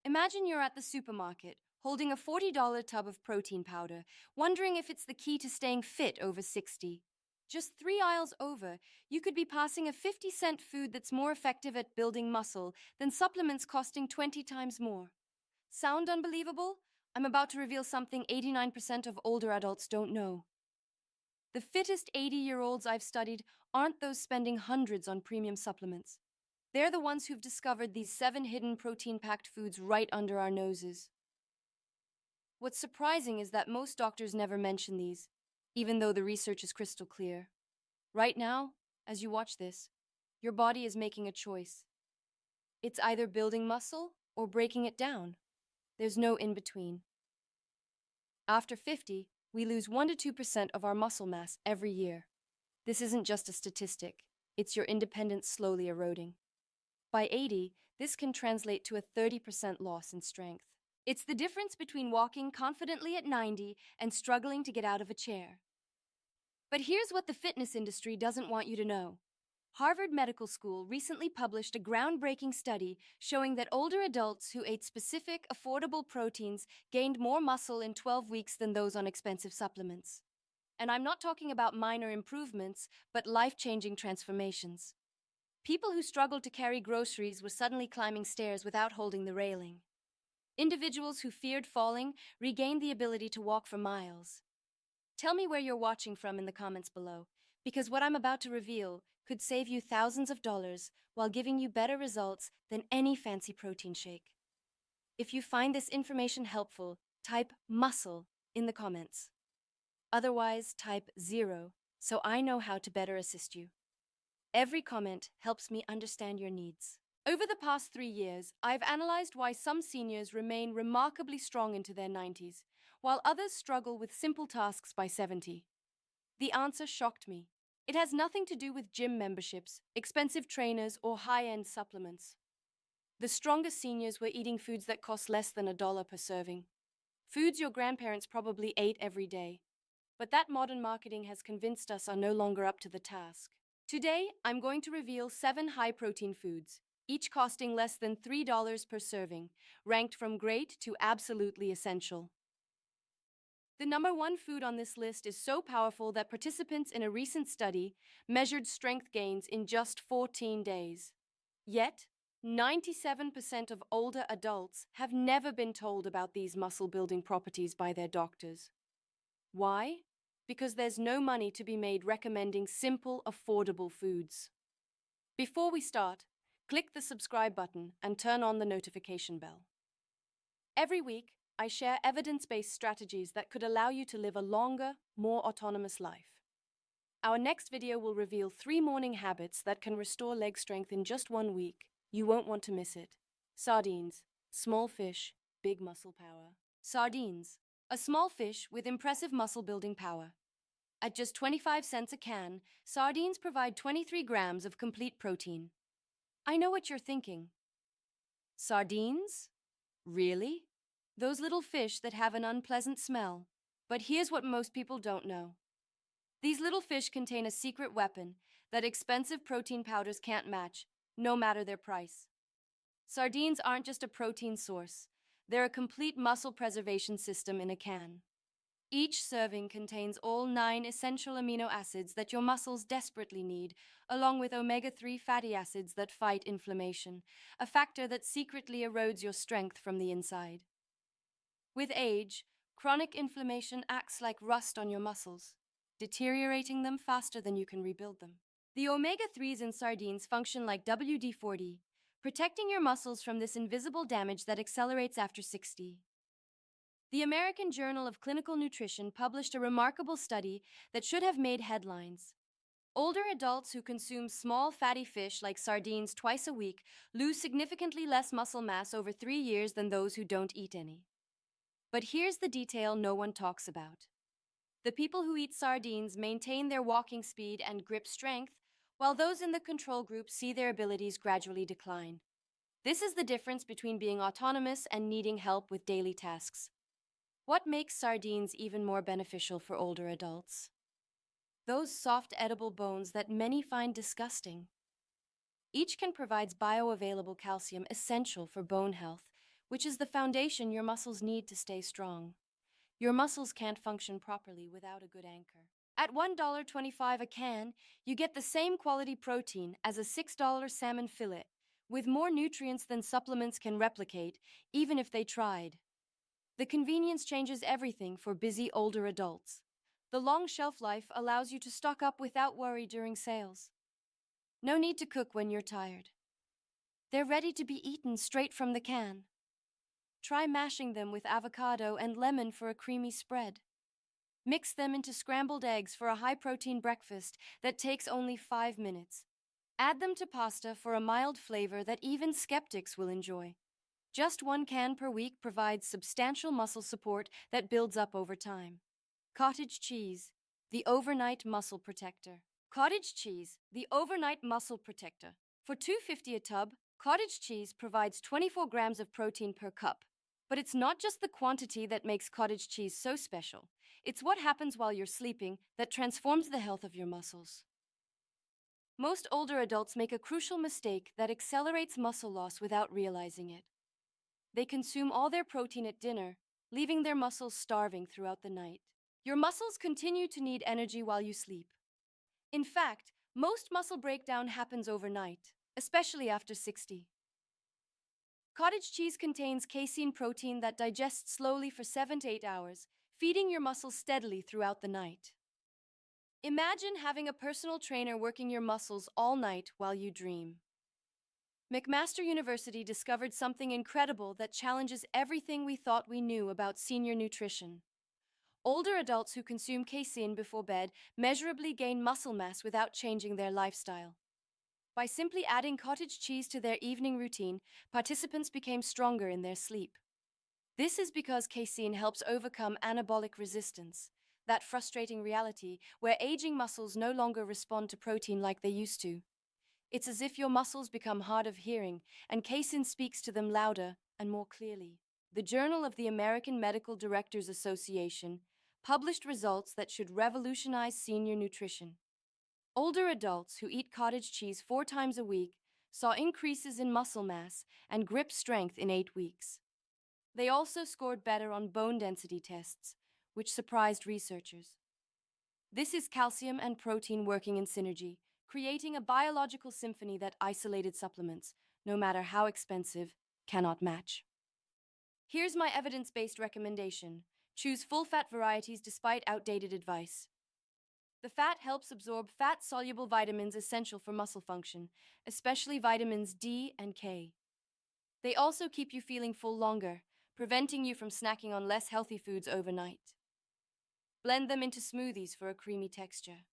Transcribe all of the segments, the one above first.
Imagine you're at the supermarket, holding a $40 tub of protein powder, wondering if it's the key to staying fit over 60. Just 3 aisles over, you could be passing a 50-cent food that's more effective at building muscle than supplements costing 20 times more. Sound unbelievable? I'm about to reveal something 89% of older adults don't know. The fittest 80-year-olds I've studied aren't those spending hundreds on premium supplements. They're the ones who've discovered these 7 hidden protein-packed foods right under our noses. What's surprising is that most doctors never mention these, even though the research is crystal clear. Right now, as you watch this, your body is making a choice. It's either building muscle or breaking it down. There's no in-between. After 50, we lose 1 to 2% of our muscle mass every year. This isn't just a statistic, it's your independence slowly eroding. By 80, this can translate to a 30% loss in strength. It's the difference between walking confidently at 90 and struggling to get out of a chair. But here's what the fitness industry doesn't want you to know. Harvard Medical School recently published a groundbreaking study showing that older adults who ate specific, affordable proteins gained more muscle in 12 weeks than those on expensive supplements. And I'm not talking about minor improvements, but life-changing transformations. People who struggled to carry groceries were suddenly climbing stairs without holding the railing. Individuals who feared falling regained the ability to walk for miles. Tell me where you're watching from in the comments below, because what I'm about to reveal could save you thousands of dollars while giving you better results than any fancy protein shake. If you find this information helpful, type muscle in the comments. Otherwise, type 0 so I know how to better assist you. Every comment helps me understand your needs. Over the past 3 years, I've analyzed why some seniors remain remarkably strong into their 90s, while others struggle with simple tasks by 70. The answer shocked me. It has nothing to do with gym memberships, expensive trainers, or high-end supplements. The strongest seniors were eating foods that cost less than $1 per serving. Foods your grandparents probably ate every day. But that modern marketing has convinced us are no longer up to the task. Today, I'm going to reveal 7 high-protein foods, each costing less than $3 per serving, ranked from great to absolutely essential. The number 1 food on this list is so powerful that participants in a recent study measured strength gains in just 14 days. Yet, 97% of older adults have never been told about these muscle-building properties by their doctors. Why? Because there's no money to be made recommending simple, affordable foods. Before we start, click the subscribe button and turn on the notification bell. Every week, I share evidence-based strategies that could allow you to live a longer, more autonomous life. Our next video will reveal 3 morning habits that can restore leg strength in just 1 week. You won't want to miss it. Sardines, small fish, big muscle power. Sardines, a small fish with impressive muscle-building power. At just 25 cents a can, sardines provide 23 grams of complete protein. I know what you're thinking. Sardines? Really? Those little fish that have an unpleasant smell. But here's what most people don't know. These little fish contain a secret weapon that expensive protein powders can't match, no matter their price. Sardines aren't just a protein source. They're a complete muscle preservation system in a can. Each serving contains all 9 essential amino acids that your muscles desperately need, along with omega-3 fatty acids that fight inflammation, a factor that secretly erodes your strength from the inside. With age, chronic inflammation acts like rust on your muscles, deteriorating them faster than you can rebuild them. The omega-3s in sardines function like WD-40, protecting your muscles from this invisible damage that accelerates after 60. The American Journal of Clinical Nutrition published a remarkable study that should have made headlines. Older adults who consume small fatty fish like sardines twice a week lose significantly less muscle mass over 3 years than those who don't eat any. But here's the detail no one talks about. The people who eat sardines maintain their walking speed and grip strength, while those in the control group see their abilities gradually decline. This is the difference between being autonomous and needing help with daily tasks. What makes sardines even more beneficial for older adults? Those soft edible bones that many find disgusting. Each can provide bioavailable calcium essential for bone health, which is the foundation your muscles need to stay strong. Your muscles can't function properly without a good anchor. At $1.25 a can, you get the same quality protein as a $6 salmon fillet, with more nutrients than supplements can replicate, even if they tried. The convenience changes everything for busy older adults. The long shelf life allows you to stock up without worry during sales. No need to cook when you're tired. They're ready to be eaten straight from the can. Try mashing them with avocado and lemon for a creamy spread. Mix them into scrambled eggs for a high-protein breakfast that takes only 5 minutes. Add them to pasta for a mild flavor that even skeptics will enjoy. Just 1 can per week provides substantial muscle support that builds up over time. Cottage cheese, the overnight muscle protector. Cottage cheese, the overnight muscle protector. For $2.50 a tub, cottage cheese provides 24 grams of protein per cup. But it's not just the quantity that makes cottage cheese so special. It's what happens while you're sleeping that transforms the health of your muscles. Most older adults make a crucial mistake that accelerates muscle loss without realizing it. They consume all their protein at dinner, leaving their muscles starving throughout the night. Your muscles continue to need energy while you sleep. In fact, most muscle breakdown happens overnight, especially after 60. Cottage cheese contains casein protein that digests slowly for 7 to 8 hours, feeding your muscles steadily throughout the night. Imagine having a personal trainer working your muscles all night while you dream. McMaster University discovered something incredible that challenges everything we thought we knew about senior nutrition. Older adults who consume casein before bed measurably gain muscle mass without changing their lifestyle. By simply adding cottage cheese to their evening routine, participants became stronger in their sleep. This is because casein helps overcome anabolic resistance, that frustrating reality where aging muscles no longer respond to protein like they used to. It's as if your muscles become hard of hearing, and casein speaks to them louder and more clearly. The Journal of the American Medical Directors Association published results that should revolutionize senior nutrition. Older adults who eat cottage cheese 4 times a week saw increases in muscle mass and grip strength in 8 weeks. They also scored better on bone density tests, which surprised researchers. This is calcium and protein working in synergy, creating a biological symphony that isolated supplements, no matter how expensive, cannot match. Here's my evidence-based recommendation. Choose full-fat varieties despite outdated advice. The fat helps absorb fat-soluble vitamins essential for muscle function, especially vitamins D and K. They also keep you feeling full longer, preventing you from snacking on less healthy foods overnight. Blend them into smoothies for a creamy texture.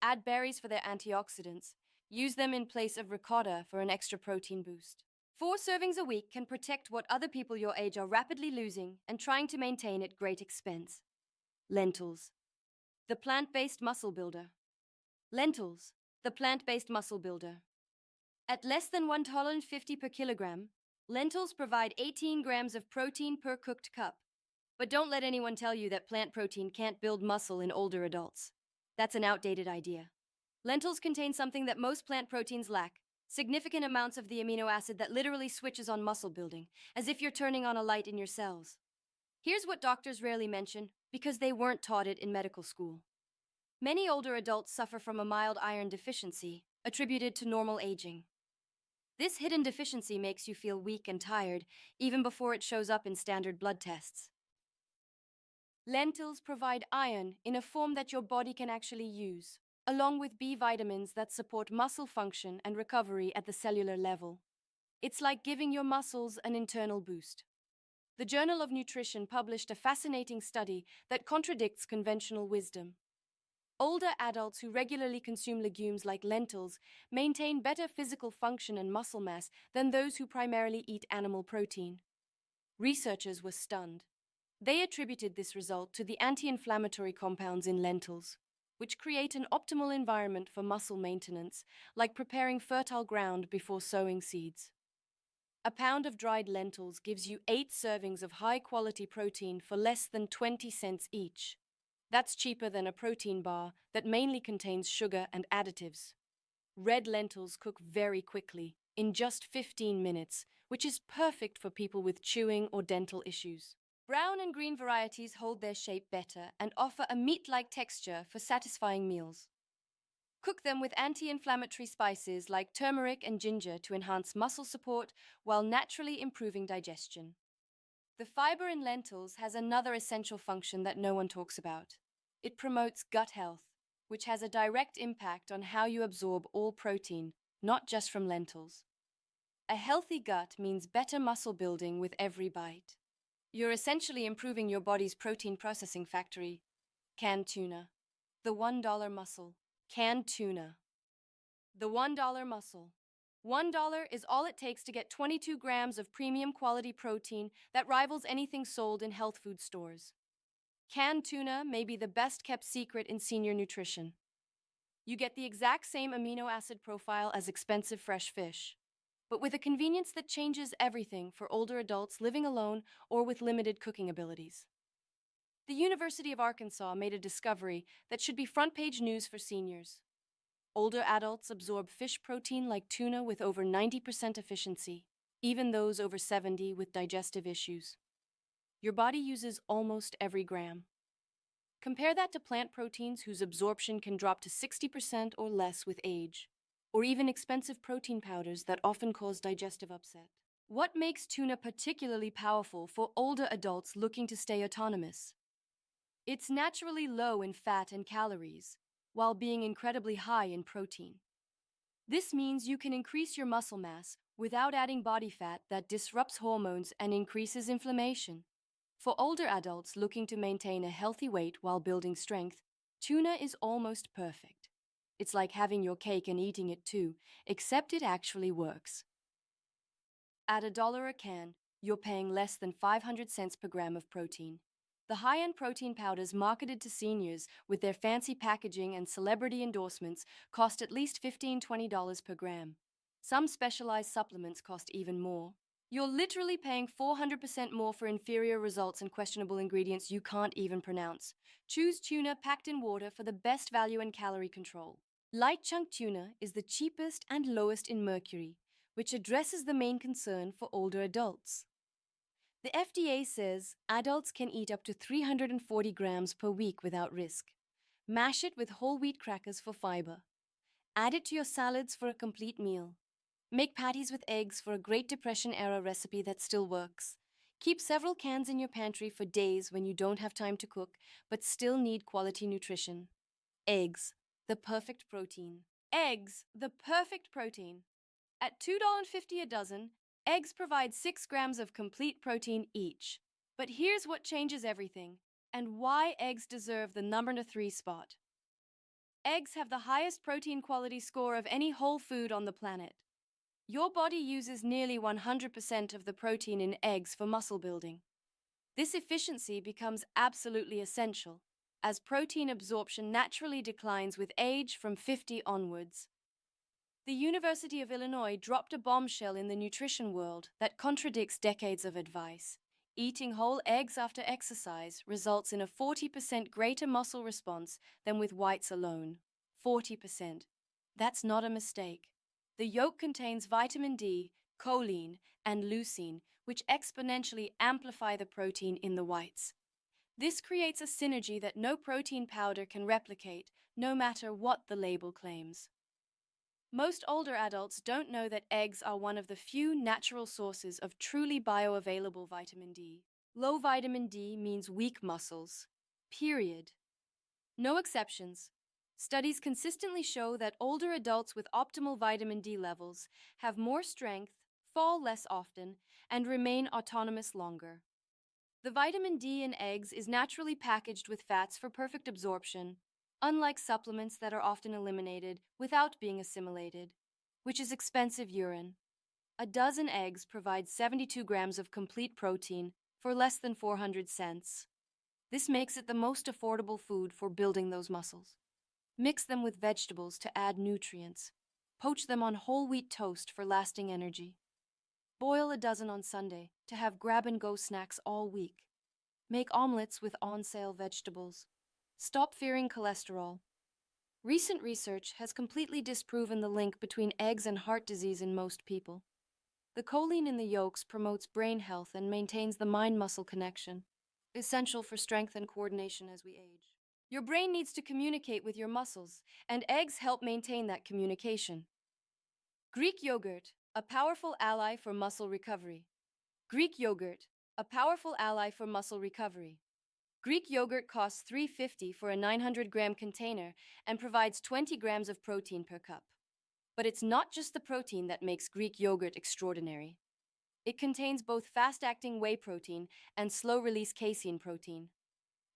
Add berries for their antioxidants. Use them in place of ricotta for an extra protein boost. 4 servings a week can protect what other people your age are rapidly losing and trying to maintain at great expense. Lentils, the plant-based muscle builder. Lentils, the plant-based muscle builder. At less than $1.50 per kilogram, lentils provide 18 grams of protein per cooked cup. But don't let anyone tell you that plant protein can't build muscle in older adults. That's an outdated idea. Lentils contain something that most plant proteins lack: significant amounts of the amino acid that literally switches on muscle building, as if you're turning on a light in your cells. Here's what doctors rarely mention, because they weren't taught it in medical school. Many older adults suffer from a mild iron deficiency, attributed to normal aging. This hidden deficiency makes you feel weak and tired, even before it shows up in standard blood tests. Lentils provide iron in a form that your body can actually use, along with B vitamins that support muscle function and recovery at the cellular level. It's like giving your muscles an internal boost. The Journal of Nutrition published a fascinating study that contradicts conventional wisdom. Older adults who regularly consume legumes like lentils maintain better physical function and muscle mass than those who primarily eat animal protein. Researchers were stunned. They attributed this result to the anti-inflammatory compounds in lentils, which create an optimal environment for muscle maintenance, like preparing fertile ground before sowing seeds. A pound of dried lentils gives you 8 servings of high-quality protein for less than 20 cents each. That's cheaper than a protein bar that mainly contains sugar and additives. Red lentils cook very quickly, in just 15 minutes, which is perfect for people with chewing or dental issues. Brown and green varieties hold their shape better and offer a meat-like texture for satisfying meals. Cook them with anti-inflammatory spices like turmeric and ginger to enhance muscle support while naturally improving digestion. The fiber in lentils has another essential function that no one talks about. It promotes gut health, which has a direct impact on how you absorb all protein, not just from lentils. A healthy gut means better muscle building with every bite. You're essentially improving your body's protein processing factory. Canned tuna. The $1 muscle. Canned tuna. The $1 muscle. $1 is all it takes to get 22 grams of premium quality protein that rivals anything sold in health food stores. Canned tuna may be the best kept secret in senior nutrition. You get the exact same amino acid profile as expensive fresh fish, but with a convenience that changes everything for older adults living alone or with limited cooking abilities. The University of Arkansas made a discovery that should be front-page news for seniors. Older adults absorb fish protein like tuna with over 90% efficiency, even those over 70 with digestive issues. Your body uses almost every gram. Compare that to plant proteins whose absorption can drop to 60% or less with age, or even expensive protein powders that often cause digestive upset. What makes tuna particularly powerful for older adults looking to stay autonomous? It's naturally low in fat and calories, while being incredibly high in protein. This means you can increase your muscle mass without adding body fat that disrupts hormones and increases inflammation. For older adults looking to maintain a healthy weight while building strength, tuna is almost perfect. It's like having your cake and eating it too, except it actually works. At $1 a can, you're paying less than 500 cents per gram of protein. The high-end protein powders marketed to seniors with their fancy packaging and celebrity endorsements cost at least $15–20 per gram. Some specialized supplements cost even more. You're literally paying 400% more for inferior results and questionable ingredients you can't even pronounce. Choose tuna packed in water for the best value and calorie control. Light chunk tuna is the cheapest and lowest in mercury, which addresses the main concern for older adults. The FDA says adults can eat up to 340 grams per week without risk. Mash it with whole wheat crackers for fiber. Add it to your salads for a complete meal. Make patties with eggs for a Great Depression-era recipe that still works. Keep several cans in your pantry for days when you don't have time to cook, but still need quality nutrition. Eggs, the perfect protein. Eggs, the perfect protein. At $2.50 a dozen, eggs provide 6 grams of complete protein each. But here's what changes everything, and why eggs deserve the number 3 spot. Eggs have the highest protein quality score of any whole food on the planet. Your body uses nearly 100% of the protein in eggs for muscle building. This efficiency becomes absolutely essential, as protein absorption naturally declines with age from 50 onwards. The University of Illinois dropped a bombshell in the nutrition world that contradicts decades of advice. Eating whole eggs after exercise results in a 40% greater muscle response than with whites alone. 40%. That's not a mistake. The yolk contains vitamin D, choline, and leucine, which exponentially amplify the protein in the whites. This creates a synergy that no protein powder can replicate, no matter what the label claims. Most older adults don't know that eggs are one of the few natural sources of truly bioavailable vitamin D. Low vitamin D means weak muscles. Period. No exceptions. Studies consistently show that older adults with optimal vitamin D levels have more strength, fall less often, and remain autonomous longer. The vitamin D in eggs is naturally packaged with fats for perfect absorption, unlike supplements that are often eliminated without being assimilated, which is expensive urine. A dozen eggs provide 72 grams of complete protein for less than 400 cents. This makes it the most affordable food for building those muscles. Mix them with vegetables to add nutrients. Poach them on whole wheat toast for lasting energy. Boil a dozen on Sunday to have grab-and-go snacks all week. Make omelets with on-sale vegetables. Stop fearing cholesterol. Recent research has completely disproven the link between eggs and heart disease in most people. The choline in the yolks promotes brain health and maintains the mind-muscle connection, essential for strength and coordination as we age. Your brain needs to communicate with your muscles, and eggs help maintain that communication. Greek yogurt, a powerful ally for muscle recovery. Greek yogurt, a powerful ally for muscle recovery. Greek yogurt costs $3.50 for a 900-gram container and provides 20 grams of protein per cup. But it's not just the protein that makes Greek yogurt extraordinary. It contains both fast-acting whey protein and slow-release casein protein.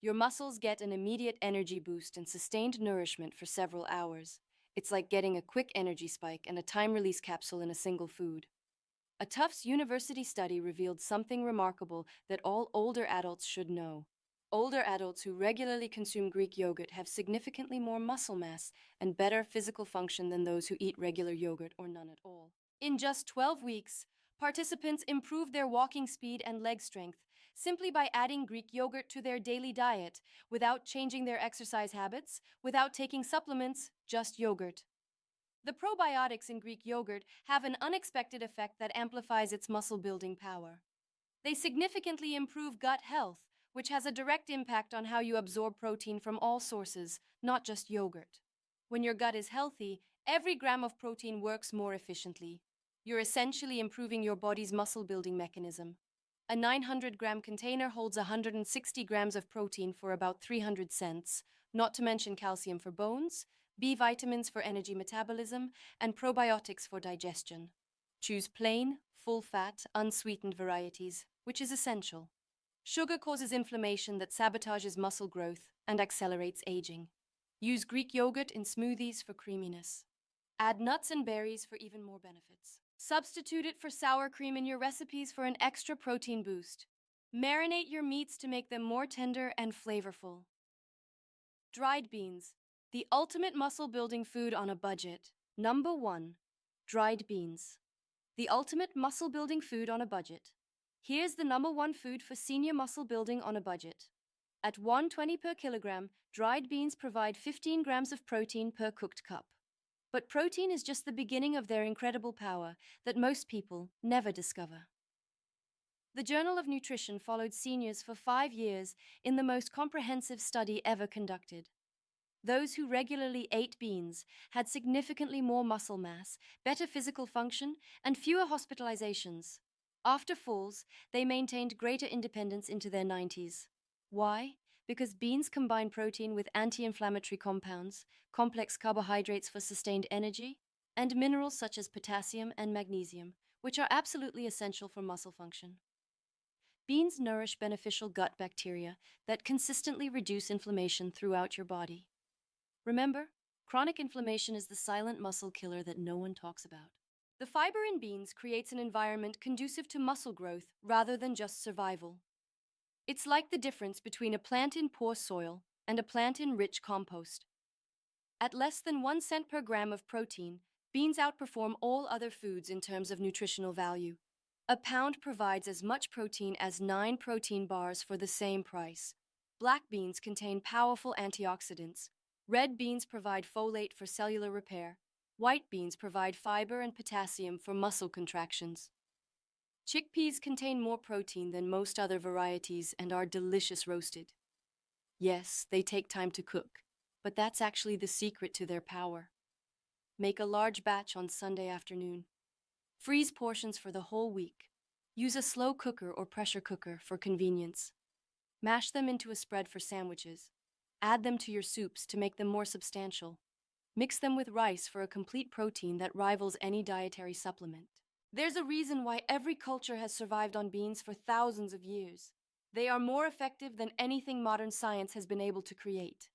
Your muscles get an immediate energy boost and sustained nourishment for several hours. It's like getting a quick energy spike and a time-release capsule in a single food. A Tufts University study revealed something remarkable that all older adults should know. Older adults who regularly consume Greek yogurt have significantly more muscle mass and better physical function than those who eat regular yogurt or none at all. In just 12 weeks, participants improved their walking speed and leg strength simply by adding Greek yogurt to their daily diet, without changing their exercise habits, without taking supplements, just yogurt. The probiotics in Greek yogurt have an unexpected effect that amplifies its muscle-building power. They significantly improve gut health, which has a direct impact on how you absorb protein from all sources, not just yogurt. When your gut is healthy, every gram of protein works more efficiently. You're essentially improving your body's muscle-building mechanism. A 900-gram container holds 160 grams of protein for about 300 cents, not to mention calcium for bones, B vitamins for energy metabolism, and probiotics for digestion. Choose plain, full-fat, unsweetened varieties, which is essential. Sugar causes inflammation that sabotages muscle growth and accelerates aging. Use Greek yogurt in smoothies for creaminess. Add nuts and berries for even more benefits. Substitute it for sour cream in your recipes for an extra protein boost. Marinate your meats to make them more tender and flavorful. Dried beans, the ultimate muscle-building food on a budget. Number 1. Dried beans, the ultimate muscle-building food on a budget. Here's the number 1 food for senior muscle building on a budget. At $1.20 per kilogram, dried beans provide 15 grams of protein per cooked cup. But protein is just the beginning of their incredible power that most people never discover. The Journal of Nutrition followed seniors for 5 years in the most comprehensive study ever conducted. Those who regularly ate beans had significantly more muscle mass, better physical function, and fewer hospitalizations. After falls, they maintained greater independence into their 90s. Why? Because beans combine protein with anti-inflammatory compounds, complex carbohydrates for sustained energy, and minerals such as potassium and magnesium, which are absolutely essential for muscle function. Beans nourish beneficial gut bacteria that consistently reduce inflammation throughout your body. Remember, chronic inflammation is the silent muscle killer that no one talks about. The fiber in beans creates an environment conducive to muscle growth rather than just survival. It's like the difference between a plant in poor soil and a plant in rich compost. At less than 1 cent per gram of protein, beans outperform all other foods in terms of nutritional value. A pound provides as much protein as 9 protein bars for the same price. Black beans contain powerful antioxidants. Red beans provide folate for cellular repair. White beans provide fiber and potassium for muscle contractions. Chickpeas contain more protein than most other varieties and are delicious roasted. Yes, they take time to cook, but that's actually the secret to their power. Make a large batch on Sunday afternoon. Freeze portions for the whole week. Use a slow cooker or pressure cooker for convenience. Mash them into a spread for sandwiches. Add them to your soups to make them more substantial. Mix them with rice for a complete protein that rivals any dietary supplement. There's a reason why every culture has survived on beans for thousands of years. They are more effective than anything modern science has been able to create.